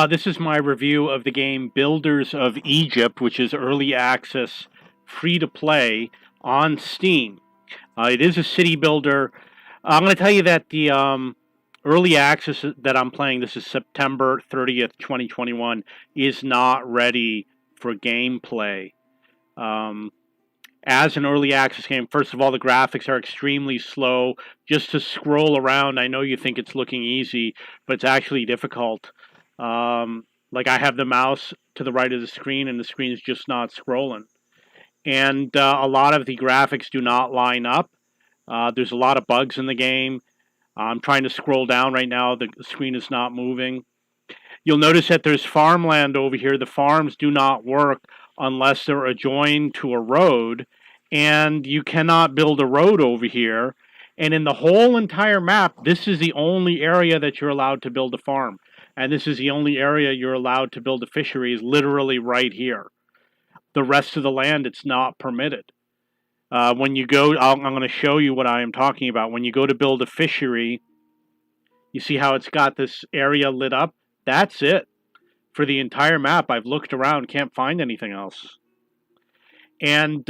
This is my review of the game Builders of Egypt, which is early access, free to play on Steam. It is a city builder. I'm going to tell you that the early access that I'm playing, this is September 30th, 2021, is not ready for gameplay. Um, as an early access game, first of all, the graphics are extremely slow. Just to scroll around, I know you think it's looking easy, but it's actually difficult. Like I have the mouse to the right of the screen, and the screen is just not scrolling. And a lot of the graphics do not line up. There's a lot of bugs in the game. I'm trying to scroll down right now. The screen is not moving. You'll notice that there's farmland over here. The farms do not work unless they're adjoined to a road, and you cannot build a road over here. And in the whole entire map, this is the only area that you're allowed to build a farm. And this is the only area you're allowed to build a fishery, is literally right here. The rest of the land, it's not permitted. When you go, I'm going to show you what I am talking about. When you go to build a fishery, you see how it's got this area lit up? That's it. For the entire map, I've looked around, can't find anything else. And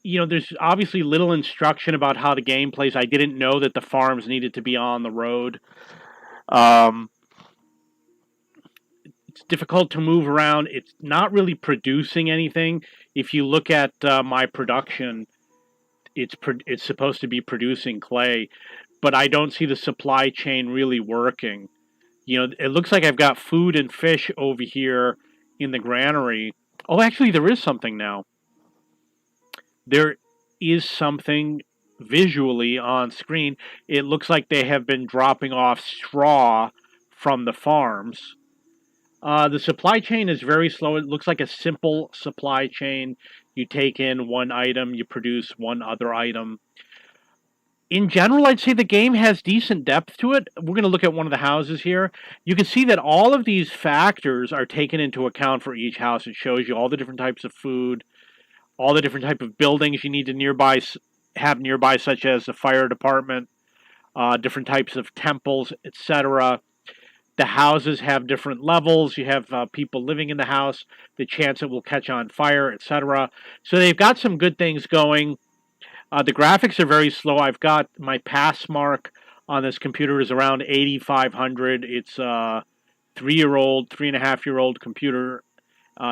there's obviously little instruction about how the game plays. I didn't know that the farms needed to be on the road. It's difficult to move around. It's not really producing anything. If you look at my production, it's supposed to be producing clay, but I don't see the supply chain really working. It looks like I've got food and fish over here in the granary. Oh, actually, there is something now. There is something visually on screen. It looks like they have been dropping off straw from the farms. The supply chain is very slow. It looks like a simple supply chain. You take in one item, you produce one other item. In general, I'd say the game has decent depth to it. We're going to look at one of the houses here. You can see that all of these factors are taken into account for each house. It shows you all the different types of food, all the different type of buildings you need to have nearby, such as the fire department, different types of temples, etc. The houses have different levels. You have people living in the house, the chance it will catch on fire, etc. So they've got some good things going. The graphics are very slow. I've got my pass mark on this computer is around 8,500. It's a 3.5-year-old computer.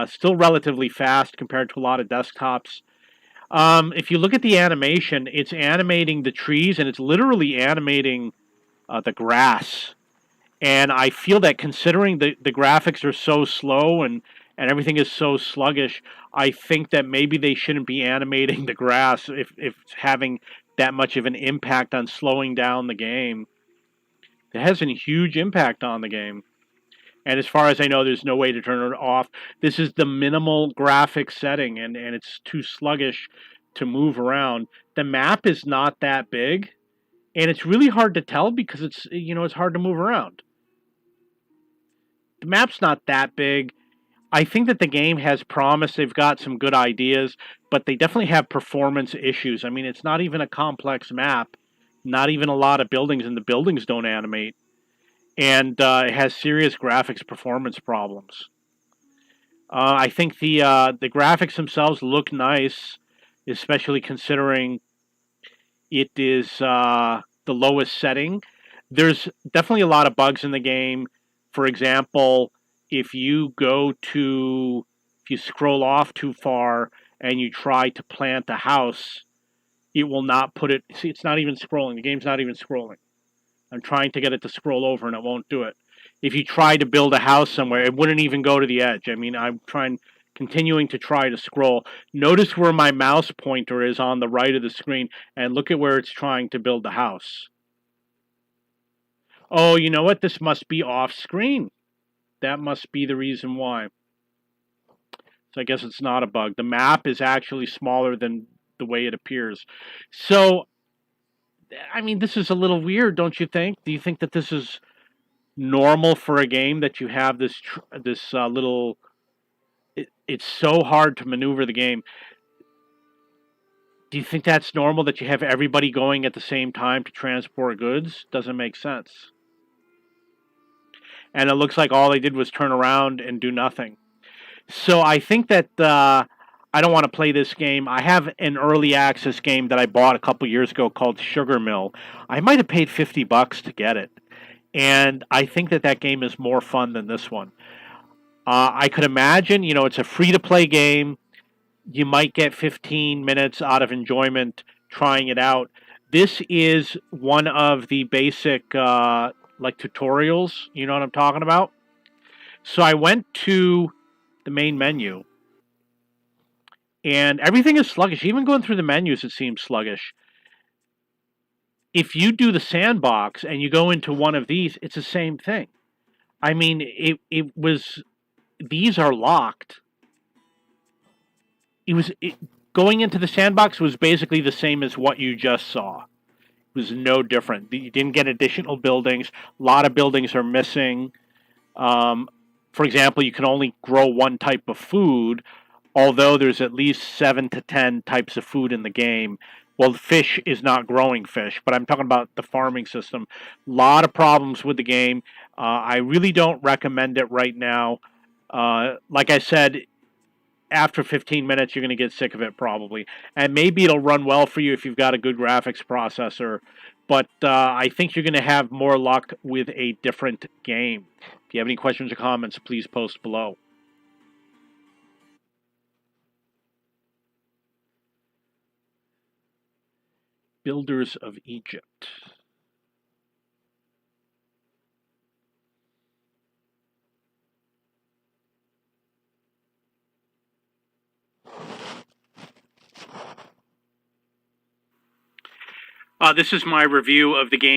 Still relatively fast compared to a lot of desktops. If you look at the animation, it's animating the trees, and it's literally animating the grass. And I feel that considering the graphics are so slow and everything is so sluggish, I think that maybe they shouldn't be animating the grass if it's having that much of an impact on slowing down the game. It has a huge impact on the game. And as far as I know, there's no way to turn it off. This is the minimal graphic setting, and it's too sluggish to move around. The map is not that big, and it's really hard to tell because it's hard to move around. The map's not that big. I think that the game has promise. They've got some good ideas, but they definitely have performance issues. I mean, it's not even a complex map, not even a lot of buildings, and the buildings don't animate. And it has serious graphics performance problems. I think the graphics themselves look nice, especially considering it is the lowest setting. There's definitely a lot of bugs in the game. For example, if you scroll off too far and you try to plant a house, it will not put it. See, it's not even scrolling. The game's not even scrolling. I'm trying to get it to scroll over and it won't do it. If you try to build a house somewhere, it wouldn't even go to the edge. I mean, continuing to try to scroll. Notice where my mouse pointer is on the right of the screen, and look at where it's trying to build the house. Oh, you know what? This must be off screen. That must be the reason why. So I guess it's not a bug. The map is actually smaller than the way it appears. So, I mean, this is a little weird, don't you think? Do you think that this is normal for a game that you have this little... It's so hard to maneuver the game. Do you think that's normal that you have everybody going at the same time to transport goods? Doesn't make sense. and it looks like all they did was turn around and do nothing. So I think that I don't want to play this game. I have an early access game that I bought a couple years ago called Sugar Mill. I might have paid $50 to get it, and I think that that game is more fun than this one. I could imagine, it's a free to play game. You might get 15 minutes out of enjoyment trying it out. This is one of the basic like tutorials. You know what I'm talking about? So I went to the main menu, and everything is sluggish. Even going through the menus, it seems sluggish. If you do the sandbox and you go into one of these, it's the same thing. I mean, it was, these are locked. Going into the sandbox was basically the same as what you just saw. It was no different. You didn't get additional buildings. A lot of buildings are missing. For example, you can only grow one type of food, although there's at least 7 to 10 types of food in the game. Well, fish is not growing fish, but I'm talking about the farming system. A lot of problems with the game. I really don't recommend it right now. Like I said, after 15 minutes, you're going to get sick of it probably. And maybe it'll run well for you if you've got a good graphics processor. But I think you're going to have more luck with a different game. If you have any questions or comments, please post below. Builders of Egypt. This is my review of the game.